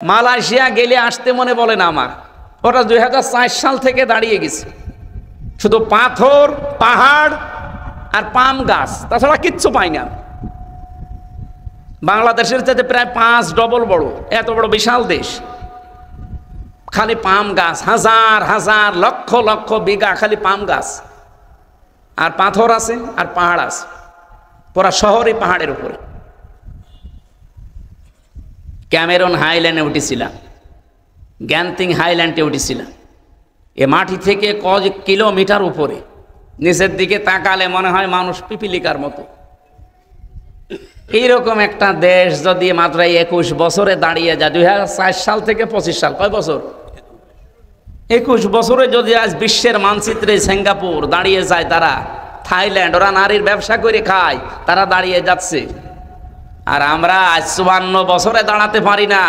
Malaysia গেলে আসতে মনে বলে না আমার। ওটা 2004 সাল থেকে দাঁড়িয়ে গেছে, শুধু পাথর, পাহাড় আর পাম গাছ, তাছাড়া কিচ্ছু পাই না। বাংলাদেশের চাইতে প্রায় 5 ডবল বড়, এত বড় বিশাল দেশ। খালি পাম গাছ, হাজার হাজার লক্ষ লক্ষ বিঘা খালি পাম গাছ, আর পাথর আছে আর পাহাড় আছে, পুরা শহরই পাহাড়ের উপরে। ক্যামেরন হাইল্যান্ডে উঠেছিলাম, গ্যান্তিং হাইল্যান্ডে উঠেছিলাম। এ মাটি থেকে কয়েক কিলোমিটার উপরে, নিচের দিকে তাকালে মনে হয় মানুষ পিপিলিকার মতো। এইরকম একটা দেশ যদি মাত্র 21 বছরে দাঁড়িয়ে যায়, 2004 সাল থেকে 25 সাল, কয় বছর? 21 বছরে যদি আজ বিশ্বের মানচিত্রে সিঙ্গাপুর দাঁড়িয়ে যায়, তারা থাইল্যান্ড, ওরা নারীর ব্যবসা করে খায়, তারা দাঁড়িয়ে যাচ্ছে। আর আমরা আজ 54 বছরে দাঁড়াতে পারি না।